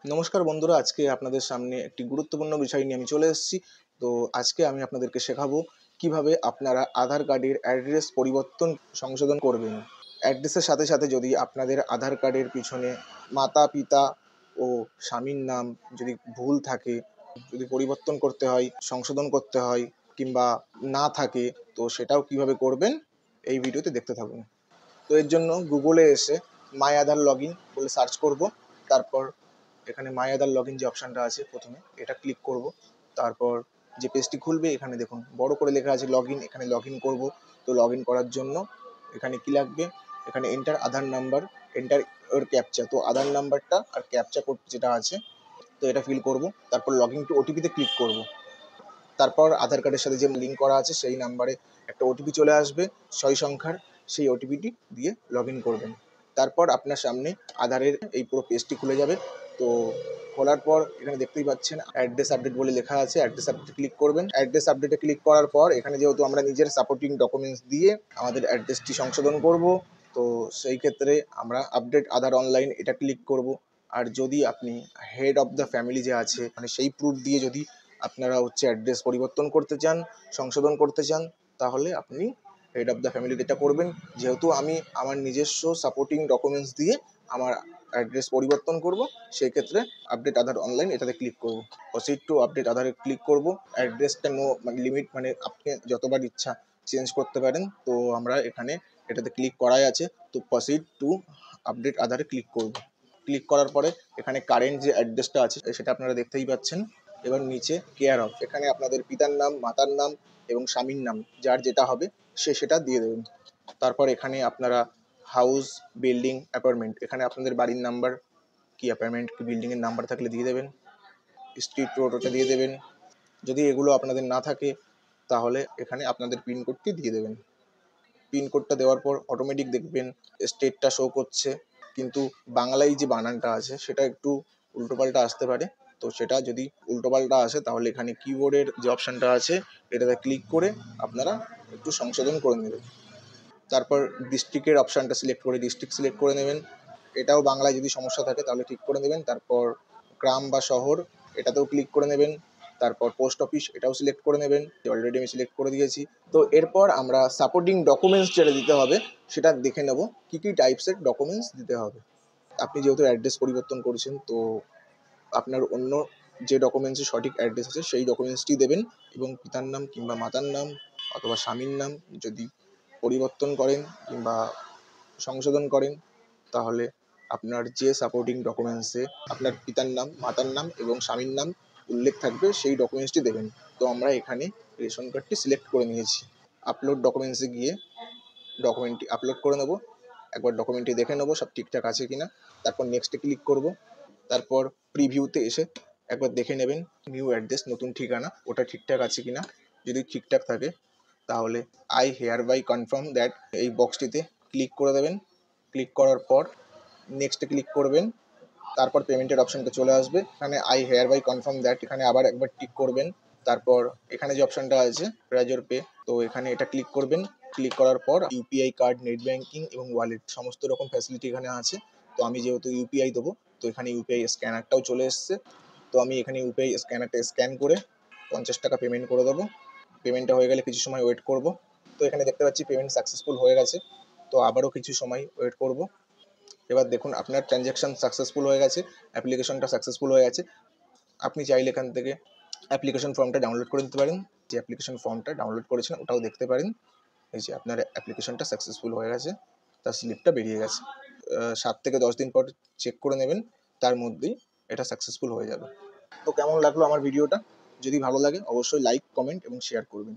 নমস্কার বন্ধুরা, আজকে আপনাদের সামনে একটি গুরুত্বপূর্ণ বিষয় নিয়ে আমি চলে এসেছি। তো আজকে আমি আপনাদেরকে শেখাবো কিভাবে আপনারা আধার কার্ডের অ্যাড্রেস পরিবর্তন সংশোধন করবেন। অ্যাড্রেসের সাথে সাথে যদি আপনাদের আধার কার্ডের পিছনে মাতা পিতা ও স্বামীর নাম যদি ভুল থাকে, যদি পরিবর্তন করতে হয়, সংশোধন করতে হয় কিংবা না থাকে, তো সেটাও কিভাবে করবেন এই ভিডিওতে দেখতে থাকুন। তো এর জন্য গুগলে এসে মাই আধার লগ ইন বলে সার্চ করব। তারপর এখানে মাই আধার লগ ইন যে অপশানটা আছে প্রথমে এটা ক্লিক করব। তারপর যে পেজটি খুলবে এখানে দেখুন বড় করে লেখা আছে লগ ইন, এখানে লগ ইন করবো। তো লগ ইন করার জন্য এখানে কি লাগবে, এখানে এন্টার আধার নাম্বার, এন্টার ওর ক্যাপচা। তো আধার নাম্বারটা আর ক্যাপচা কোড যেটা আছে তো এটা ফিল করব। তারপর লগ ইন টু ওটিপিতে ক্লিক করব। তারপর আধার কার্ডের সাথে যে লিঙ্ক করা আছে সেই নাম্বারে একটা ওটিপি চলে আসবে 6 সংখ্যার। সেই ওটিপিটি দিয়ে লগ ইন করবেন। তারপর আপনার সামনে আধারের এই পুরো পেজটি খুলে যাবে। তো খোলার পর এখানে দেখতেই পাচ্ছেন অ্যাড্রেস আপডেট বলে লেখা আছে, অ্যাড্রেস আপডেটে ক্লিক করবেন। অ্যাড্রেস আপডেটে ক্লিক করার পর এখানে যেহেতু আমরা নিজের সাপোর্টিং ডকুমেন্টস দিয়ে আমাদের অ্যাড্রেসটি সংশোধন করব, তো সেই ক্ষেত্রে আমরা আপডেট আধার অনলাইন এটা ক্লিক করব। আর যদি আপনি হেড অফ দ্য ফ্যামিলি যে আছে মানে সেই প্রুফ দিয়ে যদি আপনারা অ্যাড্রেস পরিবর্তন করতে চান, সংশোধন করতে চান, তাহলে আপনি হেড অফ দ্য ফ্যামিলি এটা করবেন। যেহেতু আমি আমার নিজস্ব সাপোর্টিং ডকুমেন্টস দিয়ে আমার অ্যাড্রেস পরিবর্তন করব, সেই ক্ষেত্রে আপডেট আধার অনলাইন এটাতে ক্লিক করব। প্রসিড টু আপডেট আধারে ক্লিক করব। অ্যাড্রেসটা নো মানে লিমিট, মানে আপনি যতবার ইচ্ছা চেঞ্জ করতে পারেন। তো আমরা এখানে এটাতে ক্লিক করাই আছে, তো প্রসিড টু আপডেট আধারে ক্লিক করব। ক্লিক করার পরে এখানে কারেন্ট যে অ্যাড্রেসটা আছে সেটা আপনারা দেখতেই পাচ্ছেন। এবার নিচে কেয়ার অফ, এখানে আপনাদের পিতার নাম, মাতার নাম এবং স্বামীর নাম যার যেটা হবে সে সেটা দিয়ে দেবেন। তারপর এখানে আপনারা হাউস, বিল্ডিং, অ্যাপার্টমেন্ট, এখানে আপনাদের বাড়ির নাম্বার কি অ্যাপার্টমেন্ট কি বিল্ডিংয়ের নাম্বার থাকলে দিয়ে দেবেন। স্ট্রিট রোড ওটা দিয়ে দেবেন। যদি এগুলো আপনাদের না থাকে তাহলে এখানে আপনাদের পিনকোডটি দিয়ে দেবেন। পিনকোডটা দেওয়ার পর অটোমেটিক দেখবেন স্টেটটা শো করছে, কিন্তু বাংলায় যে বানানটা আছে সেটা একটু উল্টোপাল্টা আসতে পারে। তো সেটা যদি উল্টোপাল্টা আসে তাহলে এখানে কিবোর্ডের যে অপশানটা আছে এটাতে ক্লিক করে আপনারা একটু সংশোধন করে নেবেন। তারপর ডিস্ট্রিক্টের অপশানটা সিলেক্ট করে ডিস্ট্রিক্ট সিলেক্ট করে নেবেন। এটাও বাংলায় যদি সমস্যা থাকে তাহলে ঠিক করে নেবেন। তারপর গ্রাম বা শহর এটাতেও ক্লিক করে নেবেন। তারপর পোস্ট অফিস এটাও সিলেক্ট করে নেবেন, অলরেডি আমি সিলেক্ট করে দিয়েছি। তো এরপর আমরা সাপোর্টিং ডকুমেন্টস যেটা দিতে হবে সেটা দেখে নেব কী কী টাইপসের ডকুমেন্টস দিতে হবে। আপনি যেহেতু অ্যাড্রেস পরিবর্তন করেছেন, তো আপনার অন্য যে ডকুমেন্টসের সঠিক অ্যাড্রেস আছে সেই ডকুমেন্টসটি দেবেন। এবং পিতার নাম কিংবা মাতার নাম অথবা স্বামীর নাম যদি পরিবর্তন করেন কিংবা সংশোধন করেন, তাহলে আপনার যে সাপোর্টিং ডকুমেন্টসে আপনার পিতার নাম, মাতার নাম এবং স্বামীর নাম উল্লেখ থাকবে সেই ডকুমেন্টসটি দেবেন। তো আমরা এখানে রেশন কার্ডটি সিলেক্ট করে নিয়েছি। আপলোড ডকুমেন্টসে গিয়ে ডকুমেন্টটি আপলোড করে নেব। একবার ডকুমেন্টটি দেখে নেব সব ঠিকঠাক আছে কিনা। তারপর নেক্সটে ক্লিক করব। তারপর প্রিভিউতে এসে একবার দেখে নেবেন নিউ অ্যাড্রেস, নতুন ঠিকানা ওটা ঠিকঠাক আছে কিনা। যদি ঠিকঠাক থাকে তাহলে I hereby confirm that এই বক্সটিতে ক্লিক করে দেবেন। ক্লিক করার পর নেক্সটে ক্লিক করবেন। তারপর পেমেন্টের অপশানটা চলে আসবে, এখানে I hereby confirm that এখানে আবার একবার টিক করবেন। তারপর এখানে যে অপশানটা আছে প্রেজর পে, তো এখানে এটা ক্লিক করবেন। ক্লিক করার পর ইউপিআই কার্ড, নেট ব্যাঙ্কিং এবং ওয়ালেট সমস্ত রকম ফ্যাসিলিটি এখানে আছে। তো আমি যেহেতু ইউপিআই দেবো, তো এখানে ইউপিআই স্ক্যানারটাও চলে এসছে। তো আমি এখানে ইউপিআই স্ক্যানারটা স্ক্যান করে 50 টাকা পেমেন্ট করে দেবো। পেমেন্টটা হয়ে গেলে কিছু সময় ওয়েট করব। তো এখানে দেখতে পাচ্ছি পেমেন্ট সাকসেসফুল হয়ে গেছে। তো আবারও কিছু সময় ওয়েট করব। এবার দেখুন আপনার ট্রানজ্যাকশান সাকসেসফুল হয়ে গেছে, অ্যাপ্লিকেশনটা সাকসেসফুল হয়ে গেছে। আপনি চাইলে এখান থেকে অ্যাপ্লিকেশন ফর্মটা ডাউনলোড করে নিতে পারেন। যে অ্যাপ্লিকেশন ফর্মটা ডাউনলোড করেছেন ওটাও দেখতে পারেন। এই যে আপনার অ্যাপ্লিকেশনটা সাকসেসফুল হয়ে গেছে, তার স্লিপটা বেরিয়ে গেছে। 7 থেকে 10 দিন পর চেক করে নেবেন, তার মধ্যেই এটা সাকসেসফুল হয়ে যাবে। তো কেমন লাগলো আমার ভিডিওটা? যদি ভালো লাগে অবশ্যই লাইক, কমেন্ট এবং শেয়ার করবেন।